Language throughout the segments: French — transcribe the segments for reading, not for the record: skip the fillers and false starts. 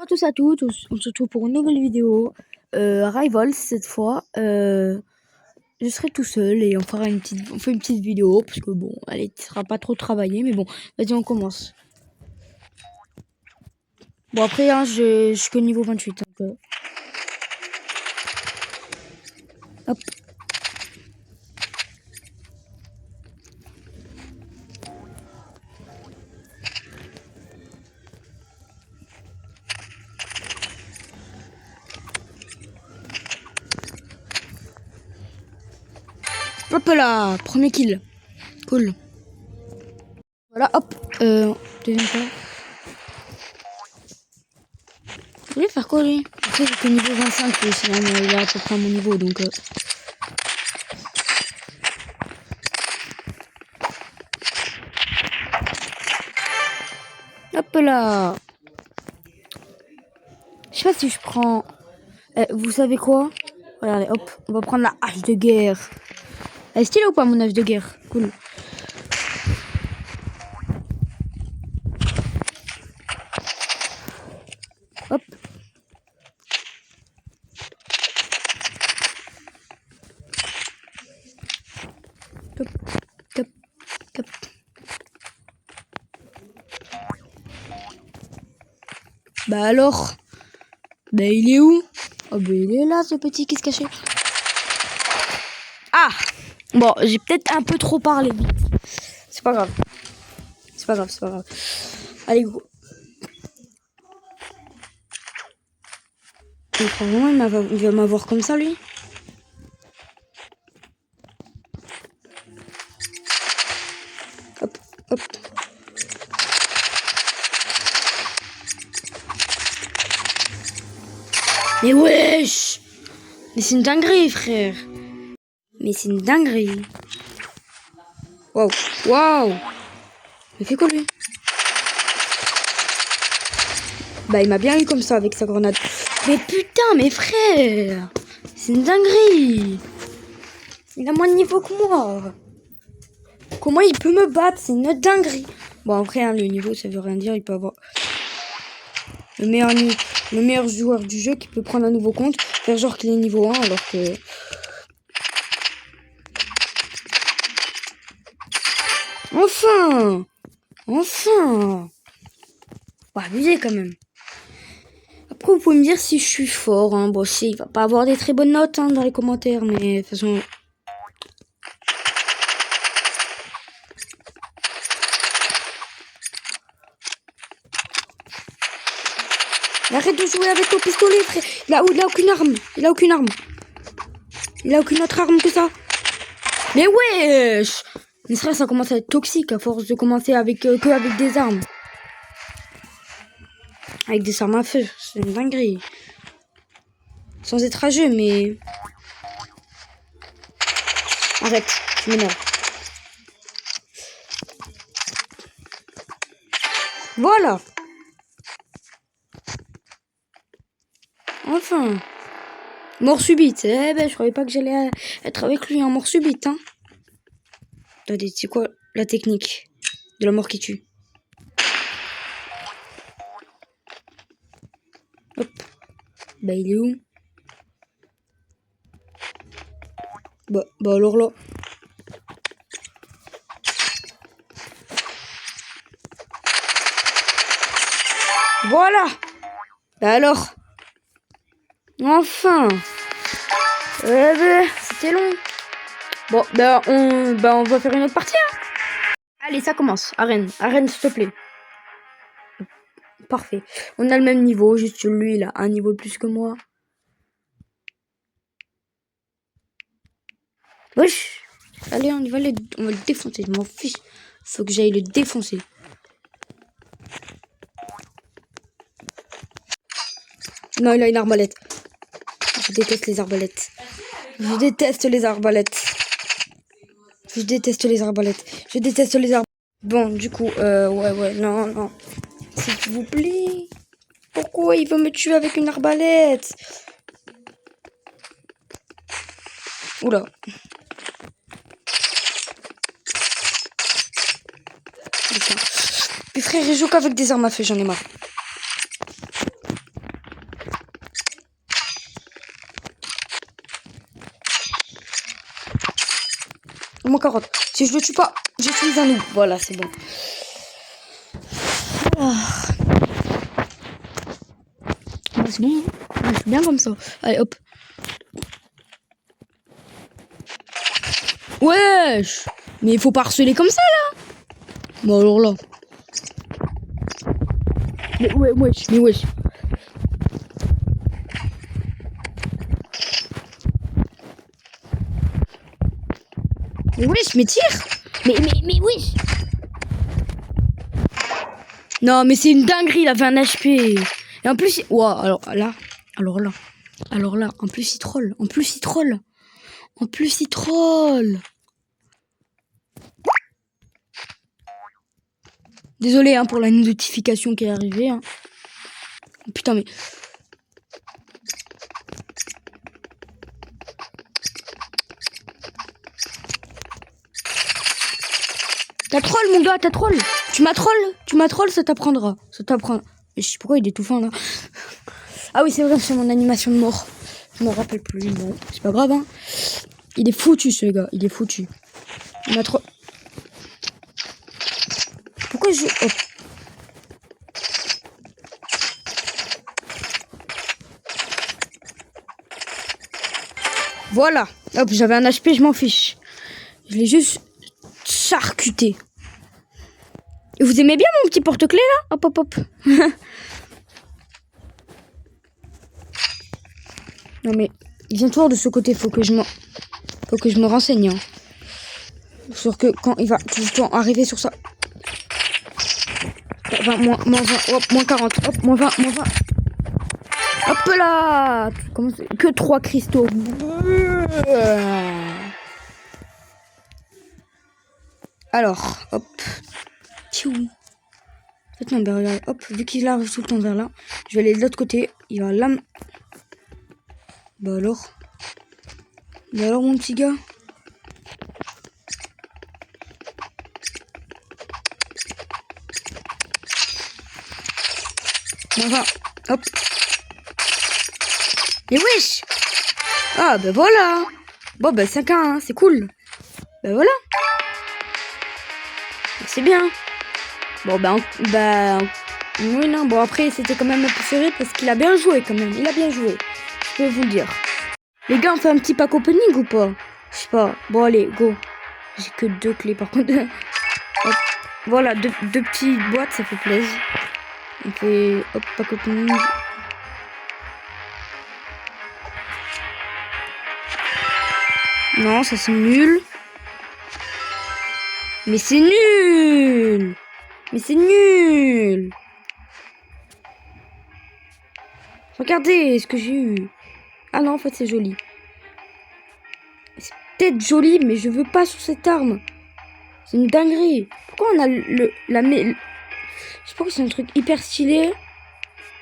tous à toutes, on se retrouve pour une nouvelle vidéo. Rivals cette fois. Je serai tout seul et on fait une petite vidéo parce que bon, elle sera pas trop travaillée, mais bon, vas-y on commence. Bon après hein, je suis que niveau 28 donc hop. Hop là, premier kill. Cool. Voilà, hop. Deuxième pas. Vous voulez faire quoi lui? Après j'ai que niveau 25 lui aussi, hein, mais il est à peu près à mon niveau donc hop là. Je sais pas si je prends... vous savez quoi? Regardez, hop, on va prendre la hache de guerre. Elle est stylée ou pas mon hache de guerre? Cool. Hop. Top, top, top. Bah alors? Bah il est où? Oh bah il est là ce petit qui se cachait. Ah! Bon, j'ai peut-être un peu trop parlé. C'est pas grave. C'est pas grave, c'est pas grave. Allez go. Mais franchement, il va m'avoir comme ça lui. Hop, hop. Mais wesh! Mais c'est une dinguerie, frère. Mais c'est une dinguerie. Waouh, waouh! Il fait quoi lui? Bah il m'a bien eu comme ça avec sa grenade. Mais putain, mes frères! C'est une dinguerie! Il a moins de niveau que moi. Comment il peut me battre? C'est une dinguerie. Bon après hein, le niveau ça veut rien dire. Il peut avoir le meilleur joueur du jeu qui peut prendre un nouveau compte, faire genre qu'il est niveau 1 alors que... Enfin! Enfin! Bah abusé quand même. Après vous pouvez me dire si je suis fort. Hein. Bon si, il va pas avoir des très bonnes notes hein, dans les commentaires, mais de toute façon... Arrête de jouer avec ton pistolet, frère. Il a aucune arme. Il a aucune arme. Il a aucune autre arme que ça. Mais wesh! Mais ça commence à être toxique à force de commencer avec que avec des armes. Avec des armes à feu. C'est une dinguerie. Sans être rageux, mais... Arrête, tu m'énerves. Voilà. Enfin. Mort subite. Eh ben, je croyais pas que j'allais être avec lui en mort subite, hein. Attendez, c'est quoi la technique de la mort qui tue? Hop. Bah, il est où? Bah alors là. Voilà. Bah alors. Enfin. Eh ben, c'était long. Bon, on va faire une autre partie. Hein. Allez, ça commence. Arène, s'il te plaît. Parfait. On a le même niveau, juste lui, il a un niveau de plus que moi. Wesh. Allez, on va le défoncer. Je m'en fiche. Faut que j'aille le défoncer. Non, il a une arbalète. Je déteste les arbalètes. Je déteste les arbalètes. Je déteste les arbalètes. Je déteste les arbalètes. Bon, du coup, ouais, non. S'il vous plaît. Pourquoi il veut me tuer avec une arbalète? Oula. Putain. Mais frère, il joue qu'avec des armes à feu, j'en ai marre. Moins 40. Si je le tue pas, je suis un noob. Voilà, c'est bon. Alors... c'est bon. Je suis bien comme ça. Allez, hop. Wesh. Mais il faut pas harceler comme ça, là. Bon, alors là. Mais ouais, wesh. Mais wesh. Mais wesh, mais tire. Mais wesh. Non, mais c'est une dinguerie, il avait un HP. Et en plus, ouah, alors là. En plus, il troll. Désolé hein, pour la notification qui est arrivée. Hein. Putain, mais... T'as troll, mon gars, t'as troll. Tu m'as troll, ça t'apprendra. Mais je sais pourquoi il est tout fin, là. Ah oui, c'est vrai, c'est mon animation de mort. Je m'en rappelle plus. Bon, c'est pas grave, hein. Il est foutu, ce gars. Il m'a trop... Pourquoi je... Oh. Voilà. Hop, j'avais un HP, je m'en fiche. Je l'ai juste charcuté. Et vous aimez bien mon petit porte-clés, là? Hop, hop, hop. Non, mais il vient toujours de ce côté. Faut que je me renseigne. Hein. Sur que quand il va tout le temps arriver sur ça... 20, moins 20, hop, moins 40, hop, moins 20. Hop là. Que 3 cristaux. Alors, hop. Tchou. En fait, non, ben regarde, hop, vu qu'il arrive tout le temps vers là, je vais aller de l'autre côté. Il va là. Bah alors, mon petit gars. Enfin, hop. Et wesh. Ah, bah voilà. Bon, bah 5-1, hein, c'est cool. Bah voilà. C'est bien. Bon, oui, non, bon, après, c'était quand même un peu serré parce qu'il a bien joué, quand même. Il a bien joué. Je peux vous le dire. Les gars, on fait un petit pack opening ou pas? Je sais pas. Bon, allez, go. J'ai que 2 clés, par contre. Hop. Voilà, deux petites boîtes, ça fait plaisir. On fait, hop, pack opening. Non, ça c'est nul. Mais c'est nul. Regardez ce que j'ai eu. Ah non, en fait, c'est joli. C'est peut-être joli, mais je veux pas sur cette arme. C'est une dinguerie. Pourquoi on a je sais pas, c'est un truc hyper stylé.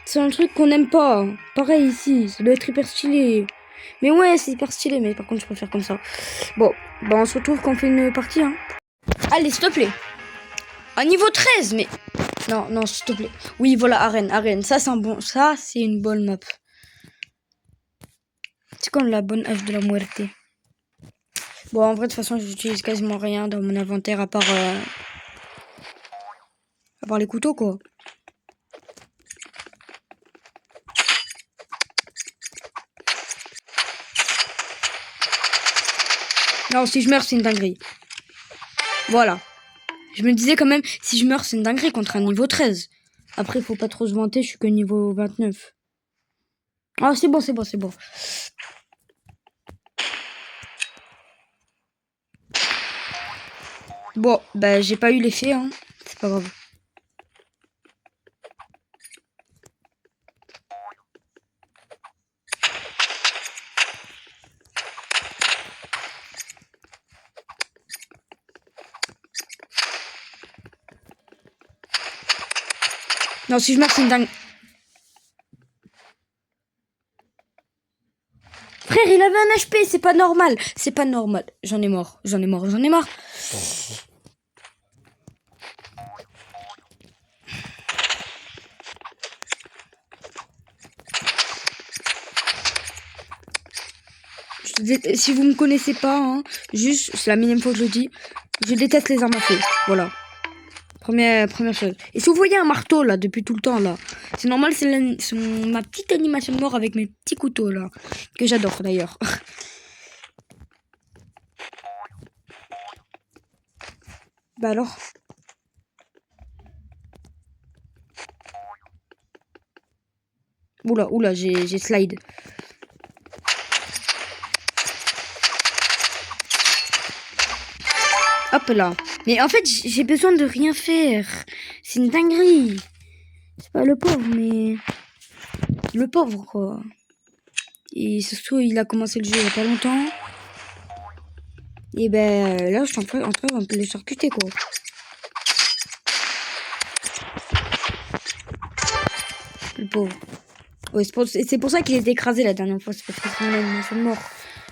C'est un truc qu'on n'aime pas. Pareil ici, ça doit être hyper stylé. Mais ouais, c'est hyper stylé, mais par contre, je préfère comme ça. Bon, bah on se retrouve quand on fait une partie. Hein. Allez, s'il te plaît. À niveau 13, mais... Non, s'il te plaît. Oui, voilà, arène. Ça, c'est une bonne map. C'est comme la bonne hache de la muerte. Bon, en vrai, de toute façon, j'utilise quasiment rien dans mon inventaire à part les couteaux, quoi. Non, si je meurs, c'est une dinguerie. Voilà. Je me disais quand même, si je meurs, c'est une dinguerie contre un niveau 13. Après, faut pas trop se vanter, je suis que niveau 29. Ah, c'est bon. Bon, bah, j'ai pas eu l'effet, hein. C'est pas grave. Non, si je meurs, c'est une dingue. Frère, il avait un HP, c'est pas normal. J'en ai marre. Je Si vous me connaissez pas, hein, juste, c'est la millième fois que je le dis, je déteste les armes à feu. Voilà. Première chose. Et si vous voyez un marteau là depuis tout le temps là, c'est normal, c'est ma petite animation de mort avec mes petits couteaux là, que j'adore d'ailleurs. Bah alors. Oula, j'ai slide. Hop là. Mais en fait, j'ai besoin de rien faire. C'est une dinguerie. C'est pas le pauvre, mais... Le pauvre, quoi. Et surtout, il a commencé le jeu il y a pas longtemps. Et ben là, je suis en train de le charcuter, quoi. Le pauvre. Ouais, c'est pour ça qu'il est écrasé la dernière fois. C'est parce que c'est mon animation de mort.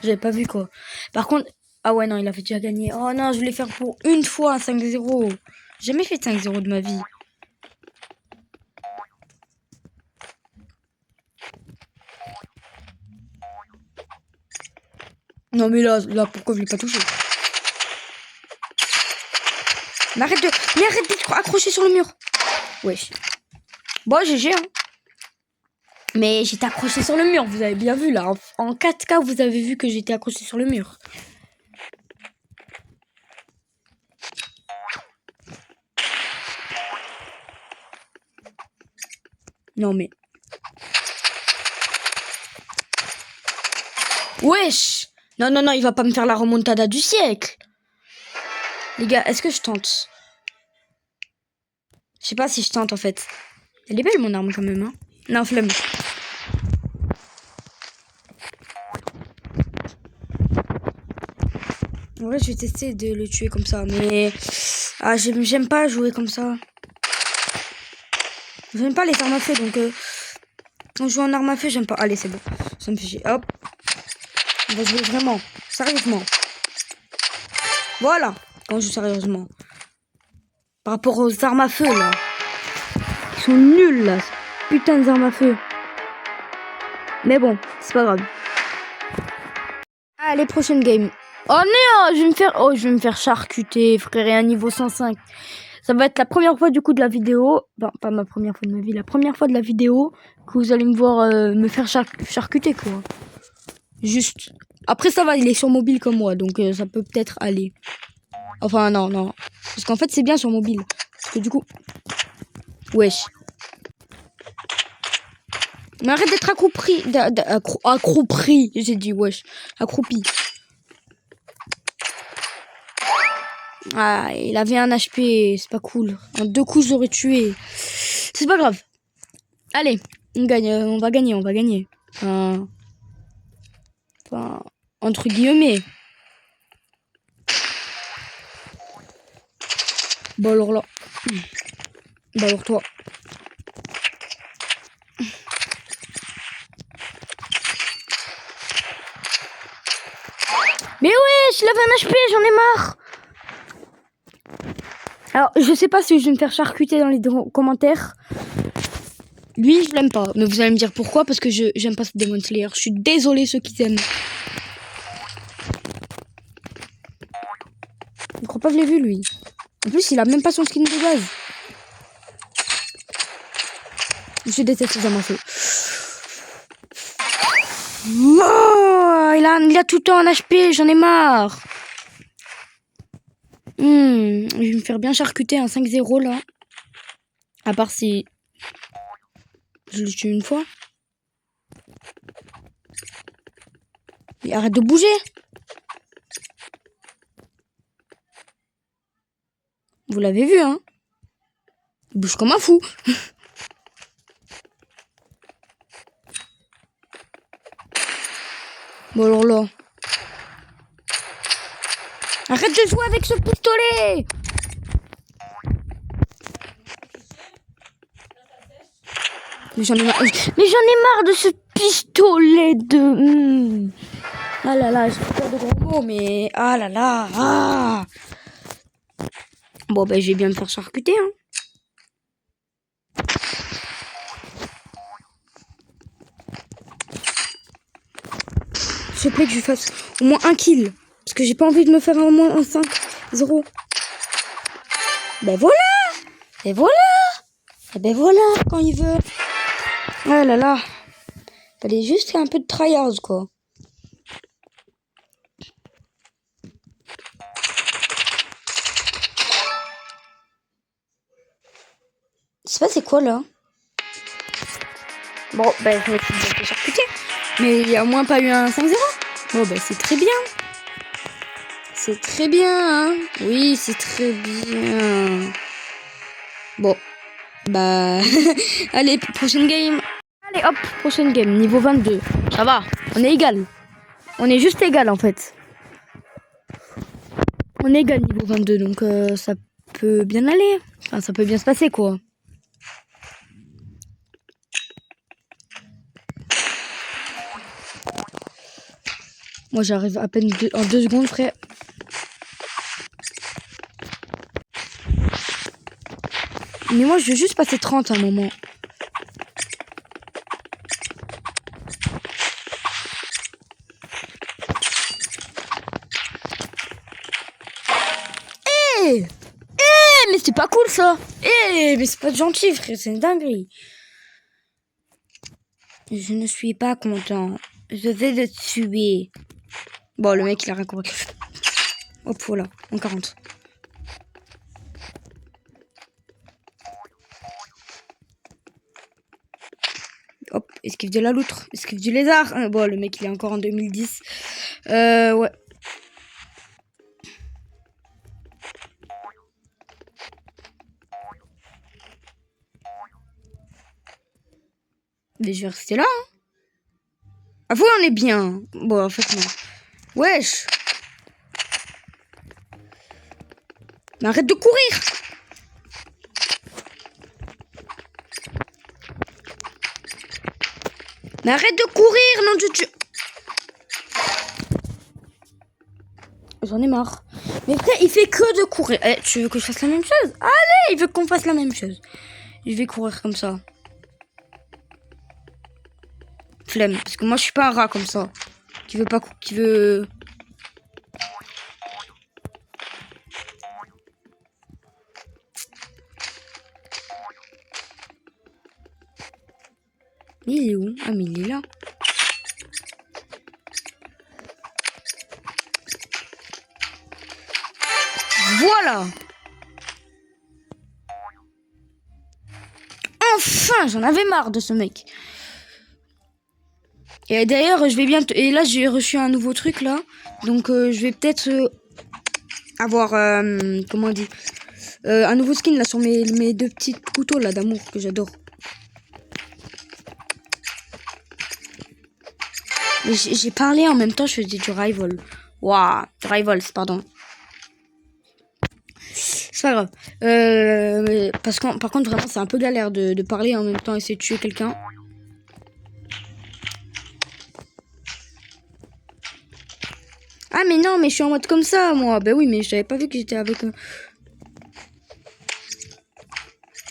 J'avais pas vu, quoi. Par contre... Ah ouais, non, il a fait déjà gagner. Oh non, je voulais faire pour une fois 5-0. J'ai jamais fait 5-0 de ma vie. Non, mais là pourquoi je l'ai pas touché? Mais arrête d'être accroché sur le mur. Wesh. Bon, GG, hein. Mais j'étais accroché sur le mur, vous avez bien vu, là. En 4K, vous avez vu que j'étais accroché sur le mur. Non, mais... Wesh. Non, il va pas me faire la remontada du siècle. Les gars, est-ce que je tente? Je sais pas si je tente, en fait. Elle est belle, mon arme, quand même, hein. Non, flemme. En vrai, je vais tester de le tuer comme ça, mais... Ah, j'aime pas jouer comme ça. J'aime pas les armes à feu, donc... Quand je joue en arme à feu, j'aime pas. Allez, c'est bon. Ça me fait chier. Hop. On va jouer vraiment. Sérieusement. Voilà. Quand je joue sérieusement. Par rapport aux armes à feu, là. Ils sont nuls, là. Putain d'armes à feu. Mais bon, c'est pas grave. Allez, prochaine game. Oh non, je vais me faire charcuter, frère, et un niveau 105. Ça va être la première fois du coup de la vidéo. Enfin, pas ma première fois de ma vie, la première fois de la vidéo que vous allez me voir me faire charcuter, quoi. Juste. Après, ça va, il est sur mobile comme moi, donc ça peut peut-être aller. Enfin, non. Parce qu'en fait, c'est bien sur mobile. Parce que du coup... Wesh. Mais arrête d'être accroupi. Accroupi, j'ai dit, wesh. Accroupi. Ah, il avait un HP, c'est pas cool. En 2 coups, j'aurais tué. C'est pas grave. Allez, on gagne, on va gagner. Enfin, entre guillemets. Bah alors là. Bah alors toi. Mais ouais, il avait un HP, j'en ai marre. Alors, je sais pas si je vais me faire charcuter dans les commentaires. Lui, je l'aime pas. Mais vous allez me dire pourquoi, parce que j'aime pas ce Demon Slayer. Je suis désolée ceux qui t'aiment. Je crois pas que je l'ai vu, lui. En plus, il a même pas son skin de base. Je déteste les armes à feu. Oh, il a tout le temps un HP, j'en ai marre. Je vais me faire bien charcuter un 5-0 là. À part si je le tue une fois. Et arrête de bouger. Vous l'avez vu, hein? Il bouge comme un fou. Bon alors là. Arrête de jouer avec ce pistolet. Mais j'en ai marre de ce pistolet de... Ah là là, j'ai peur de gros mots, mais... Ah là là, ah. Bon, ben, je vais bien me faire charcuter, hein. s'il te plaît, que je fasse au moins un kill. Parce que j'ai pas envie de me faire au moins un 5-0. Ben voilà. Et voilà. Et ben voilà, quand il veut. Ah là là. Fallait juste faire un peu de tryhards, quoi. Je sais pas c'est quoi, là. Bon, ben, je vais être charcuté. Mais il y a au moins pas eu un 5-0. Bon, ben, c'est très bien. C'est très bien, hein. Oui, c'est très bien. Bon. Bah, allez, prochaine game. Allez, hop, prochaine game, niveau 22. Ça va, on est égal. On est juste égal, en fait. On est égal niveau 22, donc ça peut bien aller. Enfin, ça peut bien se passer, quoi. Moi, j'arrive à peine en 2 secondes, frère. Mais moi, je veux juste passer 30 à un moment. Mais c'est pas cool, ça. Mais c'est pas gentil, frère. C'est une dinguerie. Je ne suis pas content. Je vais le tuer. Bon, le mec, il a rien compris. Hop, voilà. En 40. Hop, esquive de la loutre. Esquive du lézard. Bon, le mec, il est encore en 2010. Ouais. Mais je vais rester là. Hein. Ah, vous, on est bien. Bon, en fait, non. Wesh. Mais arrête de courir. Mais arrête de courir, non de Dieu. J'en ai marre. Mais après, il fait que de courir. Eh, tu veux que je fasse la même chose? Allez, il veut qu'on fasse la même chose. Je vais courir comme ça. Flemme. Parce que moi, je suis pas un rat comme ça. Qui veut pas... Qui veut... Mais il est où? Ah, mais il est là. Voilà. Enfin, j'en avais marre de ce mec. Et d'ailleurs, je vais bientôt... Et là, j'ai reçu un nouveau truc, là. Donc, je vais peut-être avoir... comment on dit un nouveau skin, là, sur mes 2 petits couteaux, là, d'amour, que j'adore. J'ai parlé en même temps, je faisais du rival. Waouh, rivals, pardon. C'est pas grave. Parce que, par contre, vraiment, c'est un peu galère de parler en même temps et essayer de tuer quelqu'un. Ah, mais non, mais je suis en mode comme ça, moi. Bah oui, mais j'avais pas vu que j'étais avec... Je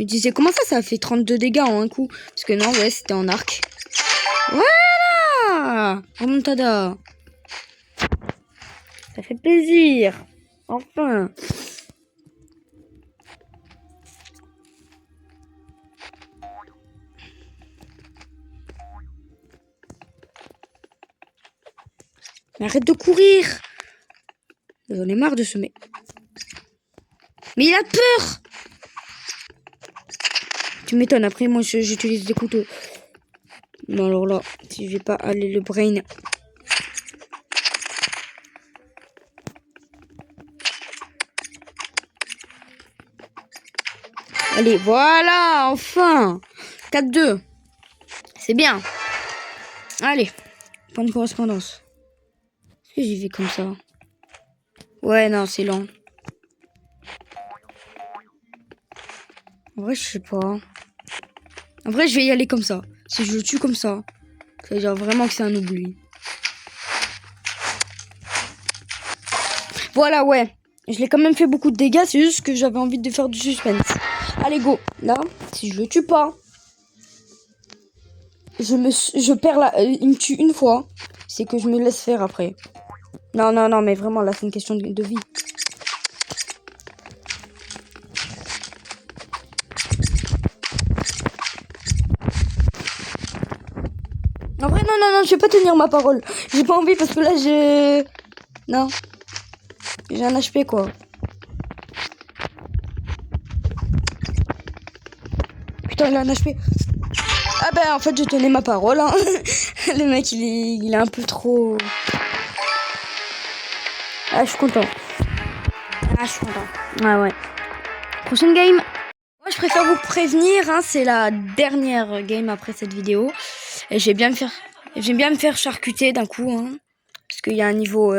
me disais, comment ça a fait 32 dégâts en un coup? Parce que non, ouais, c'était en arc. Voilà! Remontada. Ça fait plaisir. Enfin. Mais arrête de courir. J'en ai marre de ce mec. Mais il a peur. Tu m'étonnes, après moi j'utilise des couteaux. Non alors là, si je vais pas aller le brain. Allez, voilà, enfin 4-2. C'est bien. Allez, point de correspondance. Est-ce que j'y vais comme ça? Ouais, non, c'est lent. En vrai, je sais pas. En vrai, je vais y aller comme ça. Si je le tue comme ça, ça veut dire vraiment que c'est un oubli. Voilà, ouais. Je l'ai quand même fait beaucoup de dégâts. C'est juste que j'avais envie de faire du suspense. Allez, go. Là, si je le tue pas, je perds la... il me tue une fois. c'est que je me laisse faire après. Non, non, non, mais vraiment, là, c'est une question de vie. En vrai, non, non, non, je vais pas tenir ma parole. J'ai pas envie parce que là, j'ai... Non. J'ai un HP, quoi. Putain, il a un HP. Ah ben, en fait, je tenais ma parole, hein. Le mec, il est un peu trop... Ah, je suis content. Ah, je suis content. Ah ouais. Prochaine game. Moi, je préfère vous prévenir, hein, c'est la dernière game après cette vidéo. Et j'aime bien me faire charcuter d'un coup, hein. Parce qu'il y a un niveau...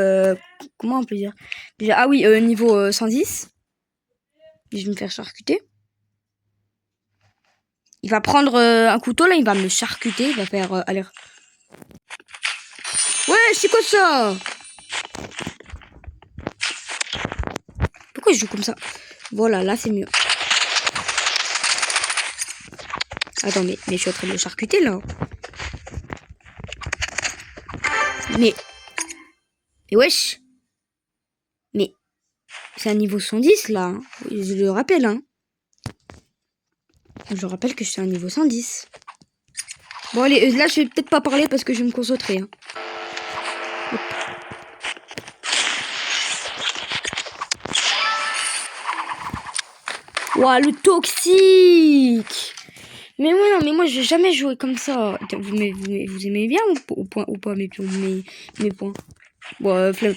comment on peut dire déjà, ah oui, niveau 110. Et je vais me faire charcuter. Il va prendre un couteau, là, il va me charcuter. Il va faire... allez. Ouais, c'est quoi ça? Pourquoi je joue comme ça? Voilà, là, c'est mieux. Attends, mais je suis en train de le charcuter, là. Mais wesh. Mais c'est un niveau 110, là. Hein. Je le rappelle, hein. Je rappelle que je suis à un niveau 110. Bon, allez, là, je vais peut-être pas parler parce que je vais me concentrer. Hein. Ouah, le toxique! Mais ouais, non, mais moi, je vais jamais jouer comme ça. Vous aimez bien ou pas mes points? Bon, flemme.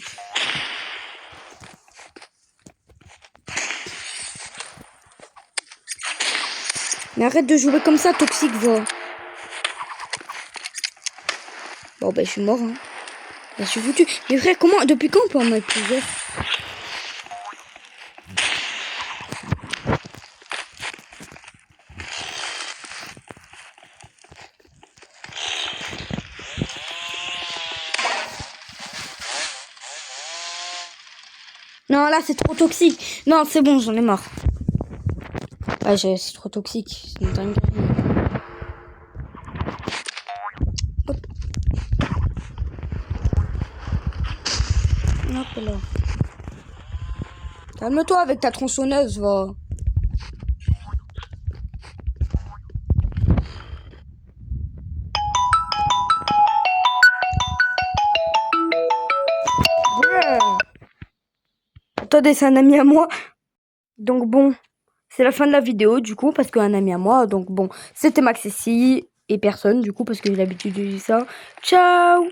Mais arrête de jouer comme ça, toxique, va. Bon, bah, je suis mort, hein. Là, je suis foutu. Mais frère, comment, depuis quand on peut en mettre plusieurs? Non, là, c'est trop toxique. Non, c'est bon, j'en ai marre. Ah, c'est trop toxique. C'est une dinguerie. Hop. Hop là. Calme-toi avec ta tronçonneuse, va. Ouais. Attendez, c'est un ami à moi. Donc bon, c'est la fin de la vidéo du coup parce qu'un ami à moi. Donc bon, c'était Maxessi et personne du coup parce que j'ai l'habitude de dire ça. Ciao.